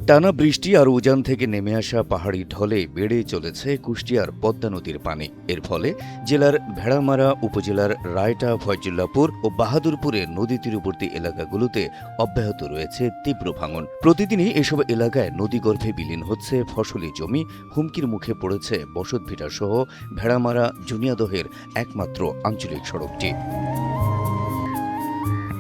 টানা বৃষ্টি আর উজান থেকে নেমে আসা পাহাড়ি ঢলে বেড়ে চলেছে কুষ্টিয়ার পদ্মা নদীর পানি। এর ফলে জেলার ভেড়ামারা উপজেলার রায়টা, ফয়জুল্লাপুর ও বাহাদুরপুরে নদী তীরবর্তী এলাকাগুলোতে অব্যাহত রয়েছে তীব্র ভাঙন। প্রতিদিনই এসব এলাকায় নদীগর্ভে বিলীন হচ্ছে ফসলি জমি, হুমকির মুখে পড়েছে বসতভিটা সহ ভেড়ামারা জুনিয়াদহের একমাত্র আঞ্চলিক সড়কটি।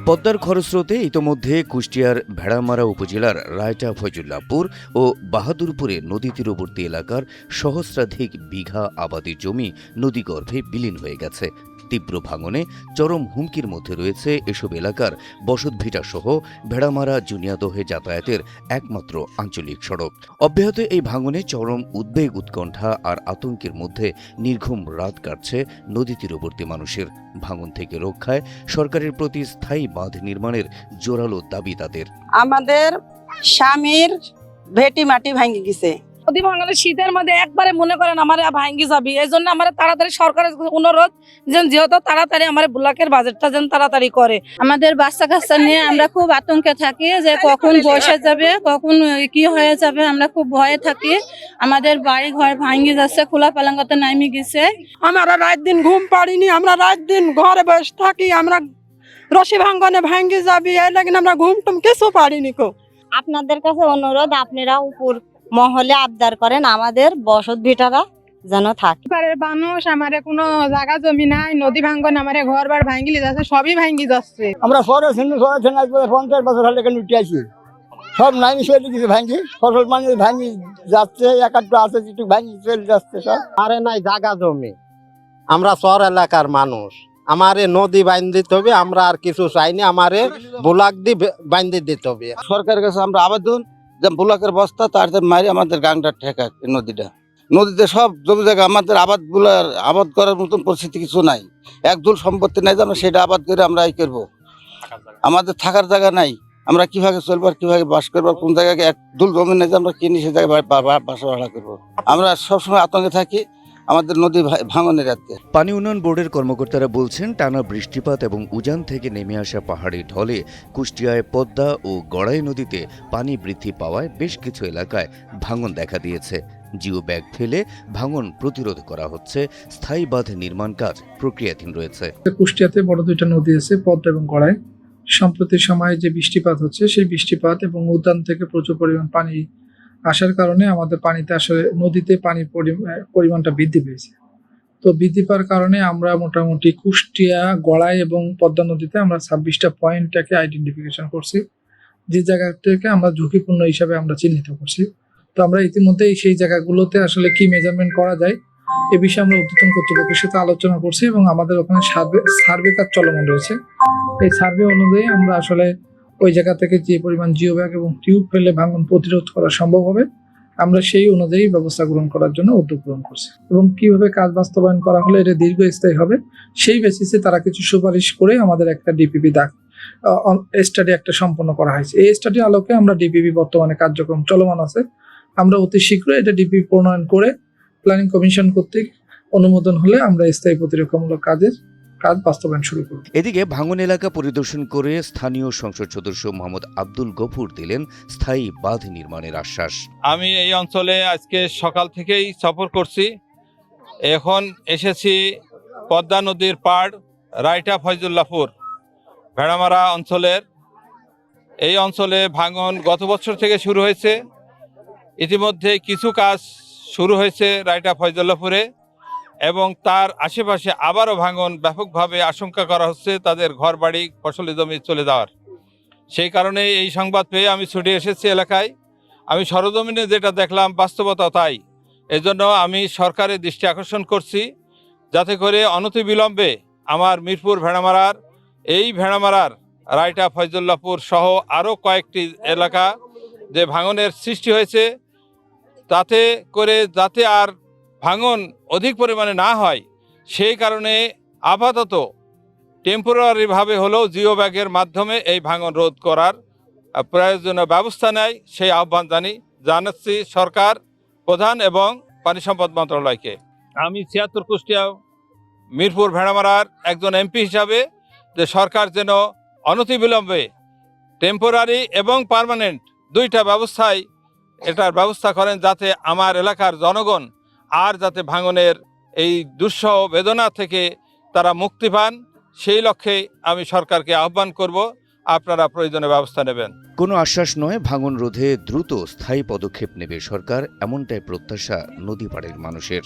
পদ্মার খরস্রোতে ইতোমধ্যে কুষ্টিয়ার ভেড়ামারা উপজেলার রায়টা, ফয়জুল্লাপুর ও বাহাদুরপুরে নদী তীরবর্তী এলাকার সহস্রাধিক বিঘা আবাদি জমি নদীগর্ভে বিলীন হয়ে গেছে। তীব্র ভাঙনে চরম হুমকির মধ্যে রয়েছে এসব এলাকার বসতভিটা সহ ভেড়ামারা জুনিয়াদহে যাতায়াতের একমাত্র আঞ্চলিক সড়ক। অব্যাহত এই ভাঙনে চরম উদ্বেগ, উৎকণ্ঠা আর আতঙ্কের মধ্যে নির্ঘুম রাত কাটছে নদী তীরবর্তী মানুষের। ভাঙন থেকে রক্ষায় সরকারের প্রতি স্থায়ী বাঁধ নির্মাণের জোরালো দাবি তাদের। আমাদের স্বামীর ভেটি মাটি ভাঙি গেছে। নদী ভাঙনের শীতের মধ্যে একবারে মনে করেন আমার ভাঙ্গি যাবি। এই জন্য আমার তাড়াতাড়ি সরকারের অনুরোধ যেন যেহেতু তাড়াতাড়ি আমার ব্লকের বাজেটটা যেন তাড়াতাড়ি করে। আমাদের বাচ্চা কাচ্চা নিয়ে আমরা খুব আতঙ্কে থাকি যে কখন বসে যাবে, কখন কি হয়ে যাবে, আমরা খুব ভয়ে থাকি। আমাদের বাড়ি ঘর ভাঙ্গি যাচ্ছে, খোলা পালাঙ্গাতে নামি গেছে। আমরা রাত দিন ঘুম পাড়িনি, আমরা রাত দিন ঘরে বসে থাকি। আমরা রশি ভাঙ্গনে ভাঙ্গি যাবি, এই লাগে আমরা ঘুম টুম কিছু পারিনি। আপনাদের কাছে অনুরোধ, আপনারা উপর মহলে আবদার করেন আমাদের বসত ভিটারা যেন থাকে। মানুষ আমার কোনো জায়গা জমি নাই, নদী ভাঙ্গন আমার ঘর বাড়ি ভাঙ্গি যাচ্ছে, সবই ভাঙ্গি যাচ্ছে। আমরা শহরে 50 বছর হলে এখানে উঠে আসি, সব নাইনি চলে গেছে ভাঙ্গি, ফসল মানে ভাঙ্গি যাচ্ছে, একাত্র আছে একটু ভাঙ্গি চলে যাচ্ছে সব। আরে নাই জায়গা জমি, আমরা শহর এলাকার মানুষ, আমারে নদী বাইন দিতে হবে, আমরা আর কিছু চাইনি, আমারে ব্লক দিয়ে বাইন দিতে হবে। সরকারের কাছে আমরা আবেদন যে ব্লকের বস্তা তার মারি আমাদের গাংটা ঠেকা, নদীতে সব জমি জায়গা আমাদের আবাদ করার মতন পরিস্থিতি কিছু নাই, একদুল সম্পত্তি নাই যে আমরা সেটা আবাদ করে আমরা এই করবো। আমাদের থাকার জায়গা নাই, আমরা কিভাবে চলবো, কিভাবে বাস করবো, কোন জায়গায় একদুল জমি নেই যে আমরা কিনি সে জায়গায় বাসা ভাড়া করবো। আমরা সবসময় আতঙ্কে থাকি আমাদের নদী ভাঙনের রাতে। পানি উন্নয়ন বোর্ডের কর্মকর্তারা বলছেন, টানা বৃষ্টিপাত এবং উজান থেকে নেমে আসা পাহাড়ি ঢলে কুষ্টিয়ায় পদ্মা ও গড়াই নদীতে পানি বৃদ্ধি পাওয়ায় বেশ কিছু এলাকায় ভাঙন দেখা দিয়েছে। জিও ব্যাগ ফেলে ভাঙন প্রতিরোধ করা হচ্ছে, স্থায়ী বাঁধ নির্মাণ কাজ প্রক্রিয়াধীন রয়েছে। কুষ্টিয়াতে বড় দুইটা নদী আছে, পদ্মা এবং গড়াই। সম্প্রতি সময়ে যে বৃষ্টিপাত হচ্ছে, সেই বৃষ্টিপাত এবং উদ্যান থেকে প্রচুর পরিমাণ পানি আসার কারণে আমাদের পানিতে আসলে নদীতে পানির পরিমাণটা বৃদ্ধি পেয়েছে। তো বৃদ্ধি পাওয়ার কারণে আমরা মোটামুটি কুষ্টিয়া, গড়াই এবং পদ্মা নদীতে আমরা 26টা পয়েন্টটাকে আইডেন্টিফিকেশন করছি, যে জায়গাটাকে আমরা ঝুঁকিপূর্ণ হিসাবে আমরা চিহ্নিত করছি। তো আমরা ইতিমধ্যেই সেই জায়গাগুলোতে আসলে কি মেজারমেন্ট করা যায় এ বিষয়ে আমরা ঊর্ধ্বতন কর্তৃপক্ষের সাথে আলোচনা করছি এবং আমাদের ওখানে সার্ভে কাজ চলমান রয়েছে। এই সার্ভে অনুযায়ী আমরা আসলে ওই জায়গা থেকে যে পরিমাণ জিও ব্যাগ এবং টিউব ফেলে ভাঙন প্রতিরোধ করা সম্ভব হবে, আমরা সেই অনুযায়ী ব্যবস্থা গ্রহণ করার জন্য উদ্যোগ গ্রহণ করছি। এবং কিভাবে কাজ বাস্তবায়ন করা হলে এটা দীর্ঘস্থায়ী হবে সেই বেসিসে তারা কিছু সুপারিশ করে আমাদের একটা ডিপিপি স্টাডি একটা সম্পন্ন করা হয়েছে। এই স্টাডি আলোকে আমরা ডিপিপি বর্তমানে কার্যক্রম চলমান আছে, আমরা অতি শীঘ্রই এটা ডিপিপি প্রণয়ন করে প্ল্যানিং কমিশন কর্তৃক অনুমোদন হলে আমরা স্থায়ী প্রতিরক্ষামূলক কাজ বাস্তবায়ন শুরু করব। এদিকে ভাঙন এলাকা পরিদর্শন করে স্থানীয় সংসদ সদস্য মোহাম্মদ আব্দুল গফুর দিলেন স্থায়ী বাঁধ নির্মাণের আশ্বাস। আমি এই অঞ্চলে আজকে সকাল থেকেই সফর করছি, এখন এসেছি পদ্মা নদীর পাড় রায়টা, ফয়জুল্লাপুর, ভেড়ামারা অঞ্চলের। এই অঞ্চলে ভাঙন গত বছর থেকে শুরু হয়েছে, ইতিমধ্যে কিছু কাজ শুরু হয়েছে রায়টা, ফয়জুল্লাপুরে, এবং তার আশেপাশে আবারও ভাঙন ব্যাপকভাবে আশঙ্কা করা হচ্ছে তাদের ঘর বাড়ি, ফসলি জমি চলে যাওয়ার। সেই কারণে এই সংবাদ পেয়ে আমি ছুটে এসেছি এলাকায়। আমি সরজমিনে যেটা দেখলাম বাস্তবতা তাই। এজন্য আমি সরকারের দৃষ্টি আকর্ষণ করছি যাতে করে অনতিবিলম্বে আমার মিরপুর ভেড়ামারার রায়টা, ফয়জুল্লাপুর সহ আরও কয়েকটি এলাকা যে ভাঙনের সৃষ্টি হয়েছে তাতে করে যাতে আর ভাঙন অধিক পরিমাণে না হয়, সেই কারণে আপাতত টেম্পোরারিভাবে হলেও জিও ব্যাগের মাধ্যমে এই ভাঙন রোধ করার প্রয়োজনীয় ব্যবস্থা নেয় সেই আহ্বান জানাচ্ছি সরকার প্রধান এবং পানি সম্পদ মন্ত্রণালয়কে। আমি 76 কুষ্টিয়া মিরপুর ভেড়ামারার একজন এমপি হিসাবে যে সরকার যেন অনতিবিলম্বে টেম্পোরারি এবং পার্মানেন্ট দুইটা ব্যবস্থায় এটার ব্যবস্থা করেন, যাতে আমার এলাকার জনগণ আর যাতে ভাঙনের এই দুঃসহ বেদনা থেকে তারা মুক্তি পান, সেই লক্ষ্যে আমি সরকারকে আহ্বান করব, আপনারা প্রয়োজনীয় ব্যবস্থা নেবেন। কোনো আশ্বাস নয়, ভাঙন রোধে দ্রুত স্থায়ী পদক্ষেপ নেবে সরকার, এমনটাই প্রত্যাশা নদীপাড়ের মানুষের।